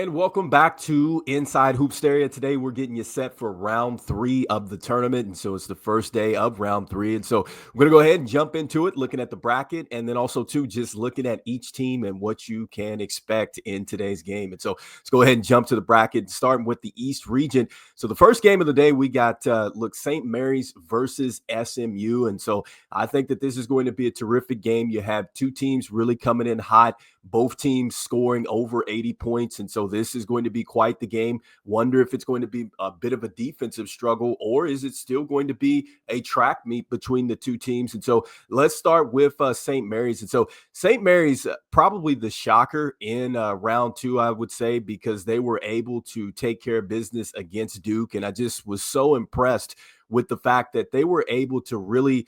And welcome back to Inside Hoopsteria. Today we're getting you set for round 3 of the tournament. And so it's the first day of round 3. And so we're going to go ahead and jump into it, looking at the bracket, and then also too just looking at each team and what you can expect in today's game. And so let's go ahead and jump to the bracket, starting with the East region. So the first game of the day, we got St. Mary's versus SMU. And so I think that this is going to be a terrific game. You have two teams really coming in hot, both teams scoring over 80 points. And so this is going to be quite the game. Wonder if it's going to be a bit of a defensive struggle, or is it still going to be a track meet between the two teams? And so let's start with St. Mary's. And so St. Mary's, probably the shocker in round 2, I would say, because they were able to take care of business against Duke. And I just was so impressed with the fact that they were able to really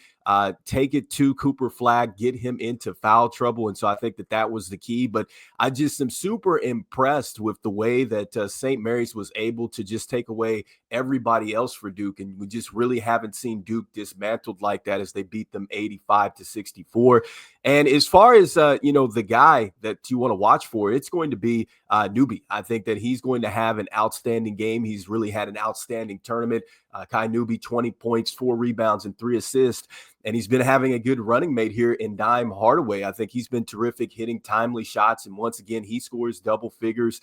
take it to Cooper Flagg, get him into foul trouble. And so I think that that was the key. But I just am super impressed with the way that St. Mary's was able to just take away everybody else for Duke. And we just really haven't seen Duke dismantled like that as they beat them 85-64. And as far as, the guy that you want to watch for, it's going to be Newby. I think that he's going to have an outstanding game. He's really had an outstanding tournament. Kai Newby, 20 points, 4 rebounds, and 3 assists. And he's been having a good running mate here in Dime Hardaway. I think he's been terrific, hitting timely shots. And once again, he scores double figures.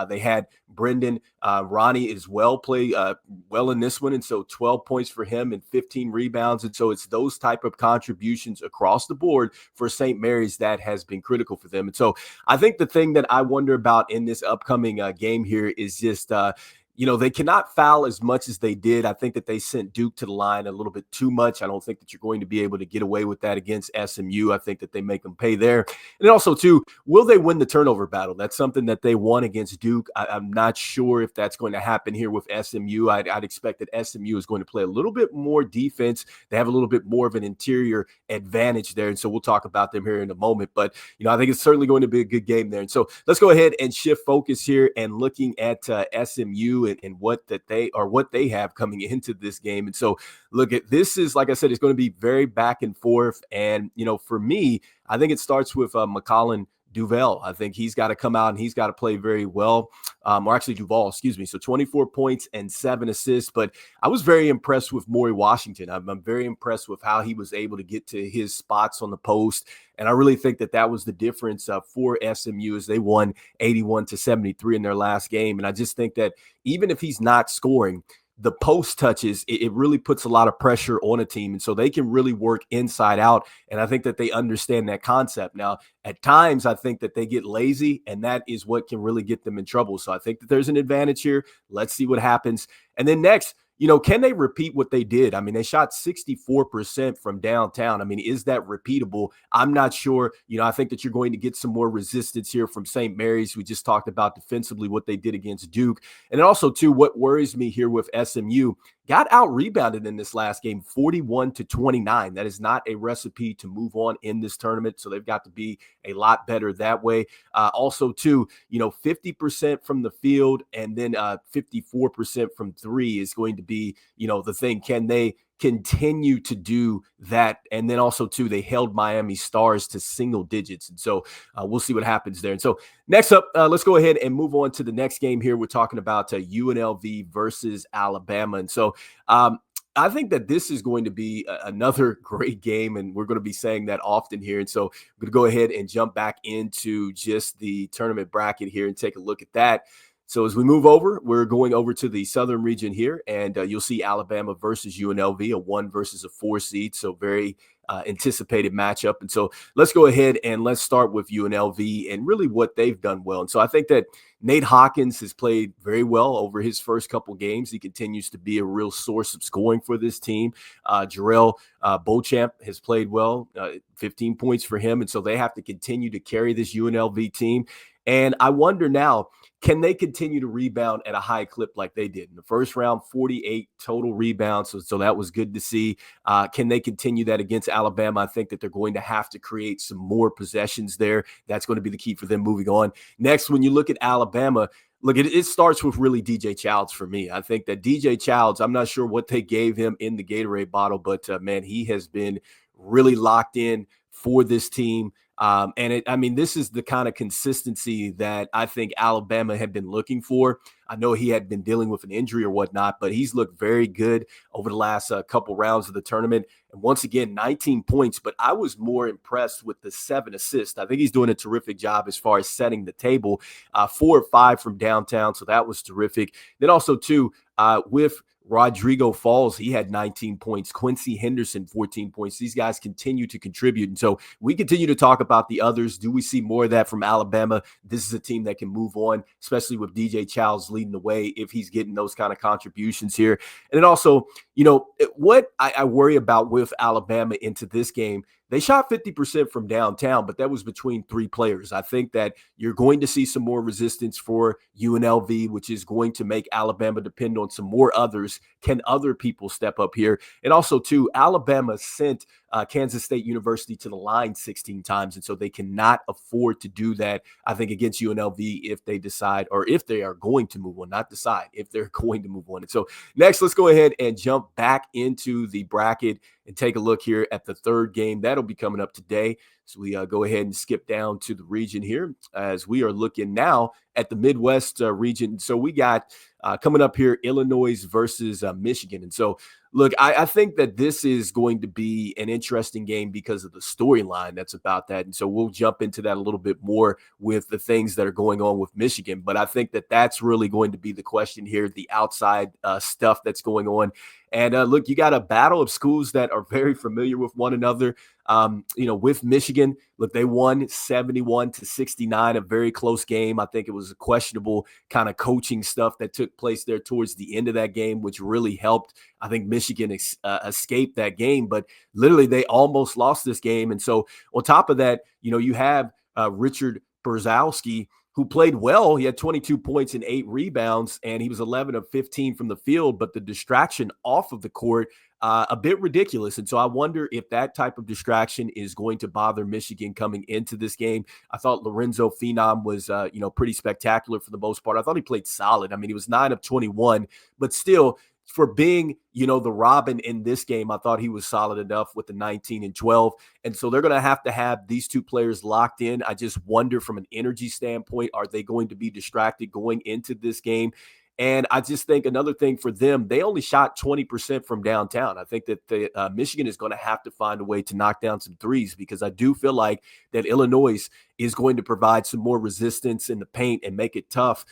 They had Brendan Ronnie as well play well in this one. And so 12 points for him and 15 rebounds. And so it's those type of contributions across the board for St. Mary's that has been critical for them. And so I think the thing that I wonder about in this upcoming game here is just they cannot foul as much as they did. I think that they sent Duke to the line a little bit too much. I don't think that you're going to be able to get away with that against SMU. I think that they make them pay there. And also, too, will they win the turnover battle? That's something that they won against Duke. I'm not sure if that's going to happen here with SMU. I'd expect that SMU is going to play a little bit more defense. They have a little bit more of an interior advantage there. And so we'll talk about them here in a moment. But, I think it's certainly going to be a good game there. And so let's go ahead and shift focus here and looking at SMU and what they have coming into this game. And so look, at this is, like I said, it's going to be very back and forth. And, for me, I think it starts with McCollin Duval. I think he's got to come out and he's got to play very well. Or actually Duval, excuse me. So 24 points and 7 assists. But I was very impressed with Maury Washington. I'm very impressed with how he was able to get to his spots on the post. And I really think that was the difference for SMU as they won 81-73 in their last game. And I just think that even if he's not scoring, the post touches, it really puts a lot of pressure on a team. And so they can really work inside out. And I think that they understand that concept. Now, at times, I think that they get lazy, and that is what can really get them in trouble. So I think that there's an advantage here. Let's see what happens. And then next, can they repeat what they did? I mean, they shot 64% from downtown. I mean, is that repeatable? I'm not sure. I think that you're going to get some more resistance here from St. Mary's. We just talked about defensively what they did against Duke. And also, too, what worries me here with SMU, got out-rebounded in this last game, 41-29. That is not a recipe to move on in this tournament, so they've got to be a lot better that way. Also, too, 50% from the field and then 54% from 3 is going to be, the thing. Can they continue to do that? And then also, too, they held Miami Stars to single digits. And so we'll see what happens there. And so next up, let's go ahead and move on to the next game here. We're talking about UNLV versus Alabama. And so I think that this is going to be another great game, and we're going to be saying that often here. And so I'm going to go ahead and jump back into just the tournament bracket here and take a look at that. So as we move over, we're going over to the southern region here, and you'll see Alabama versus UNLV, a 1 versus a 4 seed. So very anticipated matchup. And so let's go ahead and let's start with UNLV and really what they've done well. And so I think that Nate Hawkins has played very well over his first couple games. He continues to be a real source of scoring for this team. Jarrell Beauchamp has played well, 15 points for him. And so they have to continue to carry this UNLV team. And I wonder now, can they continue to rebound at a high clip like they did in the first round? 48 total rebounds. So that was good to see. Can they continue that against Alabama? I think that they're going to have to create some more possessions there. That's going to be the key for them moving on. Next, when you look at Alabama, look, it starts with really DJ Childs for me. I think that DJ Childs, I'm not sure what they gave him in the Gatorade bottle, but man, he has been really locked in for this team. I mean, this is the kind of consistency that I think Alabama had been looking for. I know he had been dealing with an injury or whatnot, but he's looked very good over the last couple rounds of the tournament. And once again, 19 points, but I was more impressed with the 7 assists. I think he's doing a terrific job as far as setting the table. 4 or 5 from downtown, so that was terrific. Then also, too, with Rodrigo Falls, he had 19 points. Quincy Henderson, 14 points. These guys continue to contribute. And so we continue to talk about the others. Do we see more of that from Alabama? This is a team that can move on, especially with DJ Childs leading the way if he's getting those kind of contributions here. And then also, what I worry about with Alabama into this game, they shot 50% from downtown, but that was between 3 players. I think that you're going to see some more resistance for UNLV, which is going to make Alabama depend on some more others. Can other people step up here? And also, too, Alabama sent Kansas State University to the line 16 times, and so they cannot afford to do that, I think, against UNLV if they decide, or if they are going to move on, not decide, if they're going to move on. And so next, let's go ahead and jump back into the bracket and take a look here at the third game. That'll be coming up today. So we go ahead and skip down to the region here as we are looking now at the Midwest region. So we got coming up here, Illinois versus Michigan. And so, look, I think that this is going to be an interesting game because of the storyline that's about that. And so we'll jump into that a little bit more with the things that are going on with Michigan. But I think that that's really going to be the question here, the outside stuff that's going on. And look, you got a battle of schools that are very familiar with one another. With Michigan, look, they won 71-69, a very close game. I think it was a questionable kind of coaching stuff that took place there towards the end of that game, which really helped, I think, Michigan escape that game. But literally, they almost lost this game. And so on top of that, you have Richard Brzezowski, who played well. He had 22 points and 8 rebounds, and he was 11 of 15 from the field, but the distraction off of the court, a bit ridiculous. And so I wonder if that type of distraction is going to bother Michigan coming into this game. I thought Lorenzo Phenom was, pretty spectacular for the most part. I thought he played solid. I mean, he was 9 of 21, but still, for being, the Robin in this game, I thought he was solid enough with the 19 and 12. And so they're going to have these 2 players locked in. I just wonder from an energy standpoint, are they going to be distracted going into this game? And I just think another thing for them, they only shot 20% from downtown. I think that Michigan is going to have to find a way to knock down some threes, because I do feel like that Illinois is going to provide some more resistance in the paint and make it tough,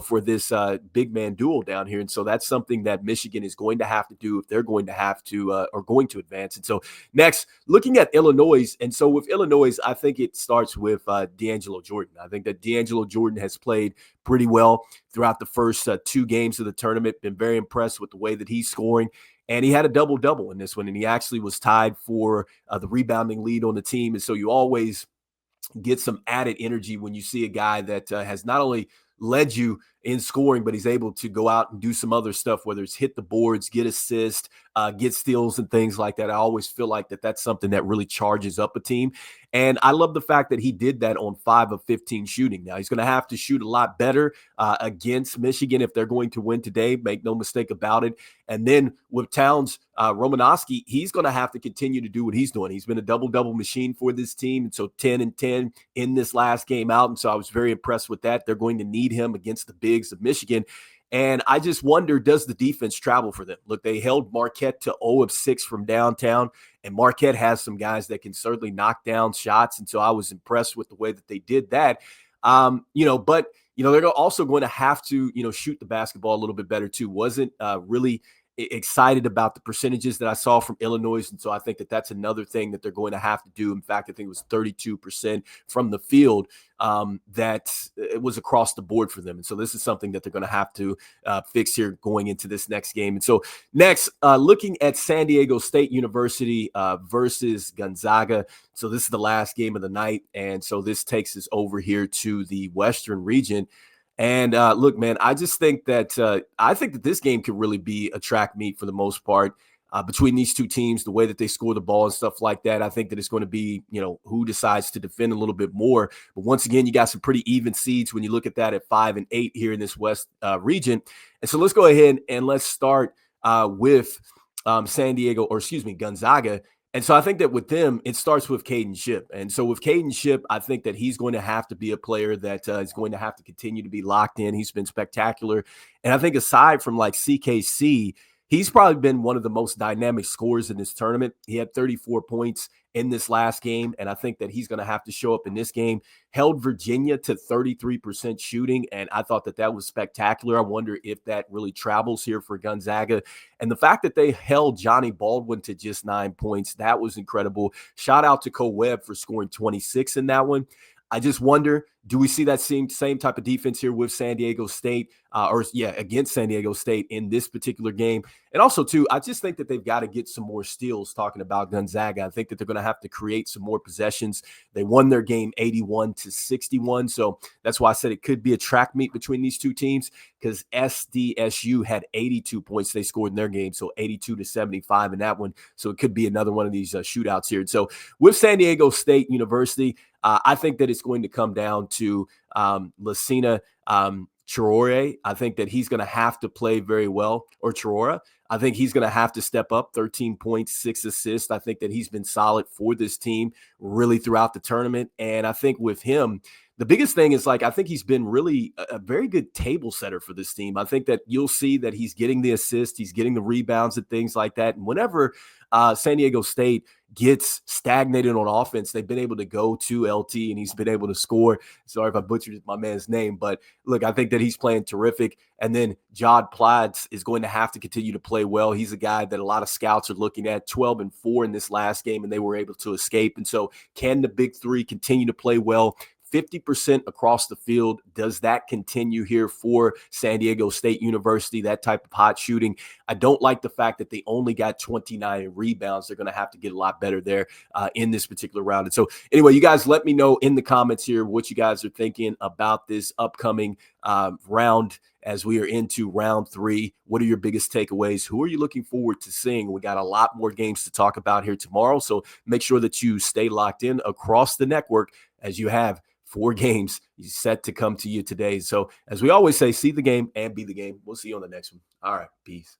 for this big man duel down here. And so that's something that Michigan is going to have to do if they're going to have to or going to advance. And so next, looking at Illinois. And so with Illinois, I think it starts with D'Angelo Jordan. I think that D'Angelo Jordan has played pretty well throughout the first 2 games of the tournament. Been very impressed with the way that he's scoring. And he had a double-double in this one, and he actually was tied for the rebounding lead on the team. And so you always get some added energy when you see a guy that has not only led you in scoring, but he's able to go out and do some other stuff, whether it's hit the boards, get assists, get steals and things like that. I always feel like that's something that really charges up a team. And I love the fact that he did that on 5 of 15 shooting. Now, he's going to have to shoot a lot better against Michigan if they're going to win today. Make no mistake about it. And then with Towns, Romanowski, he's going to have to continue to do what he's doing. He's been a double-double machine for this team. And so 10 and 10 in this last game out. And so I was very impressed with that. They're going to need him against the bigs of Michigan. And I just wonder, does the defense travel for them? Look, they held Marquette to 0 of 6 from downtown, and Marquette has some guys that can certainly knock down shots. And so I was impressed with the way that they did that. But they're also going to have to, shoot the basketball a little bit better too. Wasn't really excited about the percentages that I saw from Illinois. And so I think that that's another thing that they're going to have to do. In fact, I think it was 32% from the field that it was across the board for them. And so this is something that they're going to have to fix here going into this next game. And so next, looking at San Diego State University versus Gonzaga. So this is the last game of the night. And so this takes us over here to the Western region. And look, man, I just think that this game could really be a track meet for the most part between these 2 teams, the way that they score the ball and stuff like that. I think that it's going to be, who decides to defend a little bit more. But once again, you got some pretty even seeds when you look at that at 5 and 8 here in this West region. And so let's go ahead and let's start with Gonzaga. And so I think that with them, it starts with Caden Ship. And so with Caden Ship, I think that he's going to have to be a player that is going to have to continue to be locked in. He's been spectacular. And I think aside from like CKC, he's probably been one of the most dynamic scorers in this tournament. He had 34 points in this last game. And I think that he's going to have to show up in this game. Held Virginia to 33% shooting. And I thought that that was spectacular. I wonder if that really travels here for Gonzaga. And the fact that they held Johnny Baldwin to just 9 points, that was incredible. Shout out to Cole Webb for scoring 26 in that one. I just wonder, do we see that same type of defense here with San Diego State against San Diego State in this particular game? And also, too, I just think that they've got to get some more steals talking about Gonzaga. I think that they're going to have to create some more possessions. They won their game 81-61. So that's why I said it could be a track meet between these two teams because SDSU had 82 points they scored in their game. So 82-75 in that one. So it could be another one of these shootouts here. And so with San Diego State University, I think that it's going to come down to Lucina Chirore. I think that he's going to have to play very well, or Chirora. I think he's going to have to step up. 13 points, 6 assists. I think that he's been solid for this team really throughout the tournament. And I think with him, the biggest thing is I think he's been really a very good table setter for this team. I think that you'll see that he's getting the assists, he's getting the rebounds and things like that. And whenever San Diego State gets stagnated on offense, they've been able to go to LT and he's been able to score. Sorry if I butchered my man's name, but look, I think that he's playing terrific. And then Jod Platts is going to have to continue to play well. He's a guy that a lot of scouts are looking at, 12-4 in this last game, and they were able to escape. And so can the big three continue to play well? 50% across the field. Does that continue here for San Diego State University, that type of hot shooting? I don't like the fact that they only got 29 rebounds. They're going to have to get a lot better there in this particular round. And so anyway, you guys let me know in the comments here what you guys are thinking about this upcoming round as we are into round 3. What are your biggest takeaways? Who are you looking forward to seeing? We got a lot more games to talk about here tomorrow. So make sure that you stay locked in across the network as you have 4 games set to come to you today. So as we always say, see the game and be the game. We'll see you on the next one. All right. Peace.